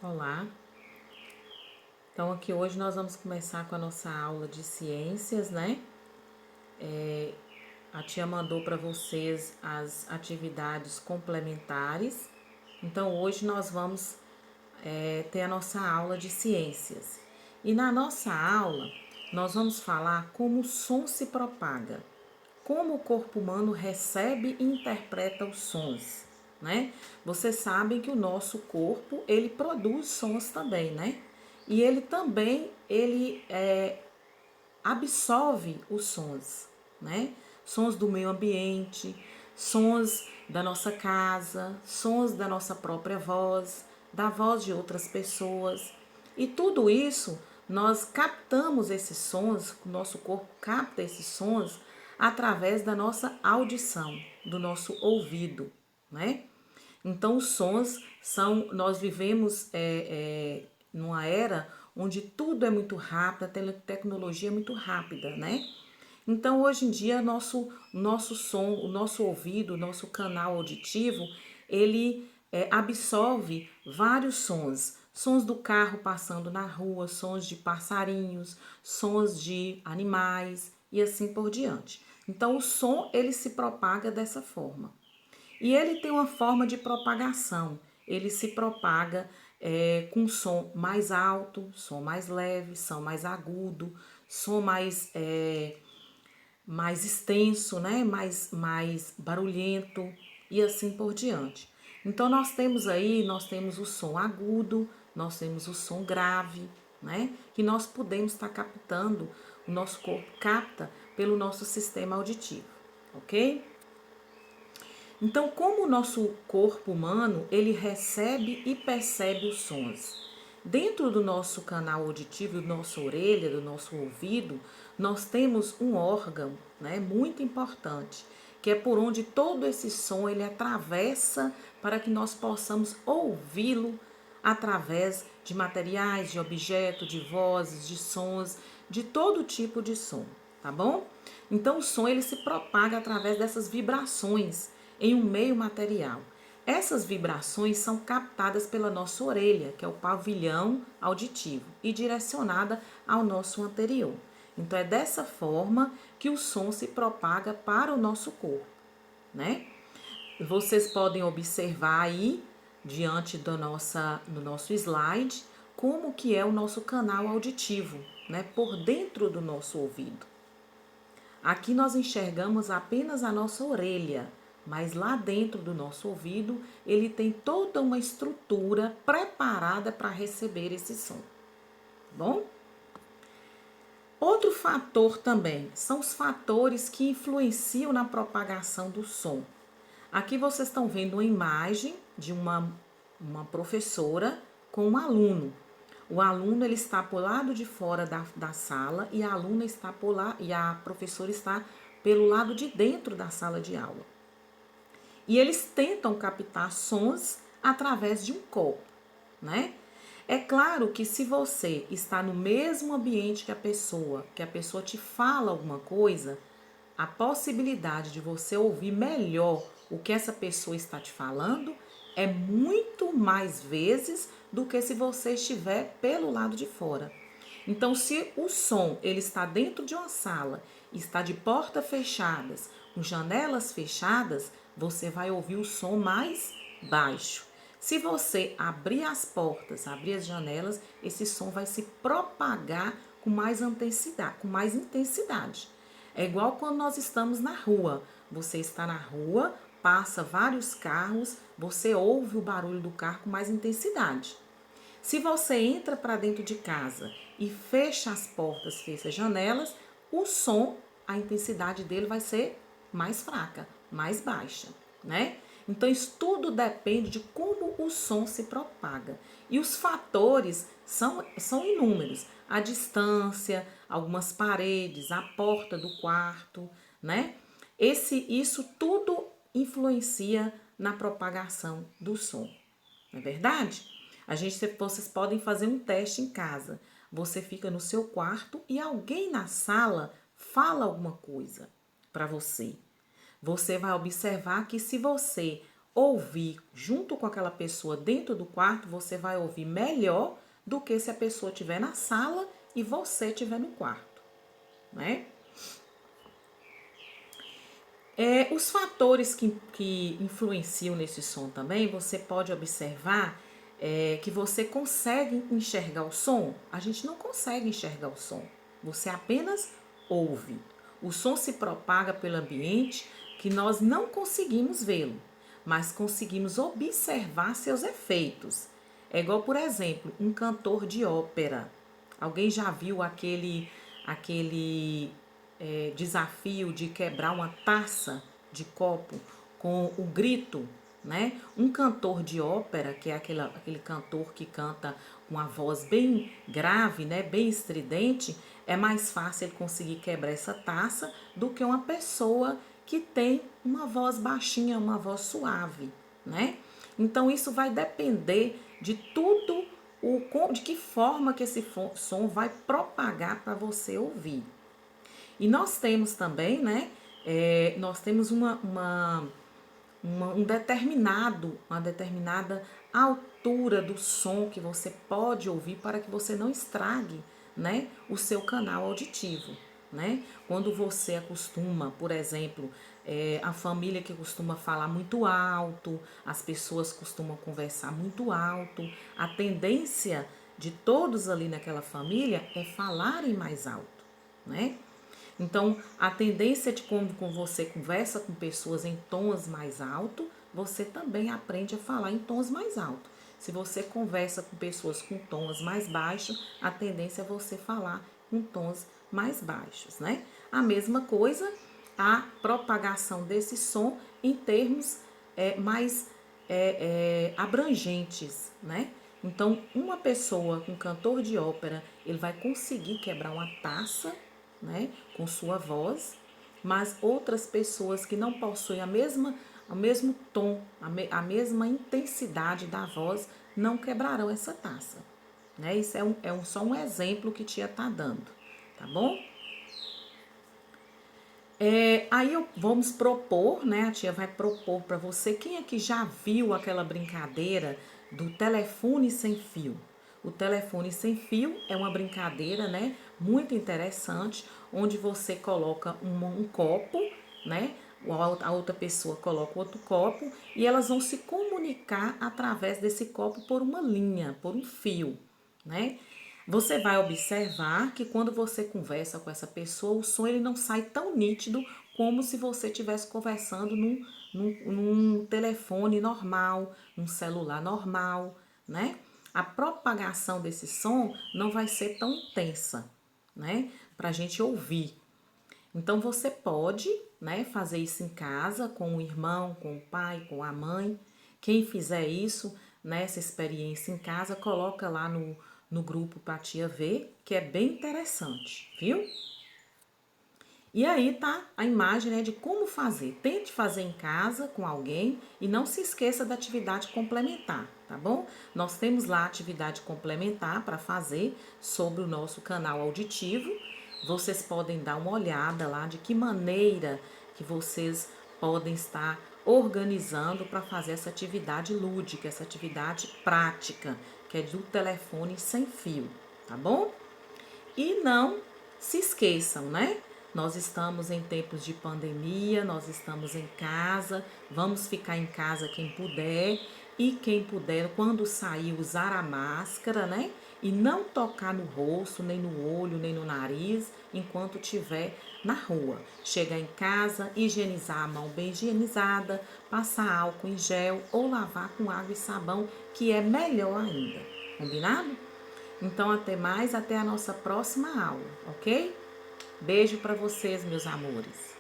Olá, então aqui hoje nós vamos começar com a nossa aula de ciências, né? A tia mandou para vocês as atividades complementares, então hoje nós vamos ter a nossa aula de ciências. E na nossa aula nós vamos falar como o som se propaga, como o corpo humano recebe e interpreta os sons, né? Vocês sabem que o nosso corpo ele produz sons também, né? E ele também absorve os sons, né? Sons do meio ambiente, sons da nossa casa, sons da nossa própria voz, da voz de outras pessoas. E tudo isso nós captamos esses sons, o nosso corpo capta esses sons através da nossa audição, do nosso ouvido, né? Então, os sons são. Nós vivemos numa era onde tudo é muito rápido, a tecnologia é muito rápida, né? Então, hoje em dia, nosso som, o nosso ouvido, o nosso canal auditivo, ele absorve vários sons. Sons do carro passando na rua, sons de passarinhos, sons de animais e assim por diante. Então, o som, ele se propaga dessa forma. E ele tem uma forma de propagação. Ele se propaga com som mais alto, som mais leve, som mais agudo, som mais extenso, né? mais barulhento e assim por diante. Então nós temos o som agudo, nós temos o som grave, né? Que nós podemos estar captando, o nosso corpo capta pelo nosso sistema auditivo, ok? Então, como o nosso corpo humano, ele recebe e percebe os sons. Dentro do nosso canal auditivo, da nossa orelha, do nosso ouvido, nós temos um órgão, né, muito importante, que é por onde todo esse som ele atravessa para que nós possamos ouvi-lo através de materiais, de objetos, de vozes, de sons, de todo tipo de som, tá bom? Então o som ele se propaga através dessas vibrações em um meio material. Essas vibrações são captadas pela nossa orelha, que é o pavilhão auditivo, e direcionada ao nosso anterior. Então é dessa forma que o som se propaga para o nosso corpo, né? Vocês podem observar aí, diante do nosso slide, como que é o nosso canal auditivo, né? Por dentro do nosso ouvido. Aqui nós enxergamos apenas a nossa orelha, mas lá dentro do nosso ouvido, ele tem toda uma estrutura preparada para receber esse som. Bom? Outro fator também são os fatores que influenciam na propagação do som. Aqui vocês estão vendo uma imagem de uma professora com um aluno. O aluno ele está por lado de fora da sala e a aluna está por lá e a professora está pelo lado de dentro da sala de aula. E eles tentam captar sons através de um copo, né? É claro que se você está no mesmo ambiente que a pessoa te fala alguma coisa, a possibilidade de você ouvir melhor o que essa pessoa está te falando é muito mais vezes do que se você estiver pelo lado de fora. Então, se o som ele está dentro de uma sala, está de portas fechadas, com janelas fechadas, você vai ouvir o som mais baixo. Se você abrir as portas, abrir as janelas, esse som vai se propagar com mais intensidade. É igual quando nós estamos na rua. Você está na rua, passa vários carros, você ouve o barulho do carro com mais intensidade. Se você entra para dentro de casa e fecha as portas, fecha as janelas, o som, a intensidade dele vai ser mais fraca, mais baixa, né? Então, isso tudo depende de como o som se propaga. E os fatores são inúmeros. A distância, algumas paredes, a porta do quarto, né? Isso tudo influencia na propagação do som. Não é verdade? Vocês podem fazer um teste em casa. Você fica no seu quarto e alguém na sala fala alguma coisa para você. Você vai observar que se você ouvir junto com aquela pessoa dentro do quarto, você vai ouvir melhor do que se a pessoa estiver na sala e você estiver no quarto, né? Os fatores que influenciam nesse som também, você pode observar que você consegue enxergar o som. A gente não consegue enxergar o som, você apenas ouve. O som se propaga pelo ambiente que nós não conseguimos vê-lo, mas conseguimos observar seus efeitos. É igual, por exemplo, um cantor de ópera. Alguém já viu aquele desafio de quebrar uma taça de copo com o grito, né? Um cantor de ópera, que é aquele cantor que canta com a voz bem grave, né? Bem estridente, é mais fácil ele conseguir quebrar essa taça do que uma pessoa que tem uma voz baixinha, uma voz suave, né? Então isso vai depender de tudo, de que forma que esse som vai propagar para você ouvir. E nós temos também, né? Nós temos uma determinada altura do som que você pode ouvir para que você não estrague, né, o seu canal auditivo, né? Quando você acostuma, por exemplo, a família que costuma falar muito alto, as pessoas costumam conversar muito alto, a tendência de todos ali naquela família é falarem mais alto, né? Então, a tendência de quando você conversa com pessoas em tons mais altos, você também aprende a falar em tons mais altos. Se você conversa com pessoas com tons mais baixos, a tendência é você falar com tons mais baixos, né? A mesma coisa, a propagação desse som em termos mais abrangentes, né? Então, uma pessoa, um cantor de ópera, ele vai conseguir quebrar uma taça, né, com sua voz, mas outras pessoas que não possuem o mesmo tom, a mesma intensidade da voz, não quebrarão essa taça, né? Isso só um exemplo que tia tá dando, tá bom? Aí vamos propor, né? A tia vai propor para você. Quem aqui já viu aquela brincadeira do telefone sem fio? O telefone sem fio é uma brincadeira, né? Muito interessante, onde você coloca um copo, né? A outra pessoa coloca outro copo e elas vão se comunicar através desse copo por uma linha, por um fio, né? Você vai observar que quando você conversa com essa pessoa, o som ele não sai tão nítido como se você estivesse conversando num telefone normal, num celular normal, né? A propagação desse som não vai ser tão intensa, né? Para a gente ouvir. Então você pode, né, fazer isso em casa com o irmão, com o pai, com a mãe. Quem fizer isso, né, essa experiência em casa, coloca lá no grupo para a tia ver, que é bem interessante, viu? E aí tá a imagem, né, de como fazer. Tente fazer em casa com alguém e não se esqueça da atividade complementar, tá bom? Nós temos lá a atividade complementar para fazer sobre o nosso canal auditivo. Vocês podem dar uma olhada lá de que maneira que vocês podem estar organizando para fazer essa atividade lúdica, essa atividade prática, que é do telefone sem fio, tá bom? E não se esqueçam, né? Nós estamos em tempos de pandemia, nós estamos em casa, vamos ficar em casa quem puder e quem puder, quando sair, usar a máscara, né? E não tocar no rosto, nem no olho, nem no nariz, enquanto estiver na rua. Chegar em casa, higienizar a mão bem higienizada, passar álcool em gel ou lavar com água e sabão, que é melhor ainda. Combinado? Então, até mais, até a nossa próxima aula, ok? Beijo para vocês, meus amores.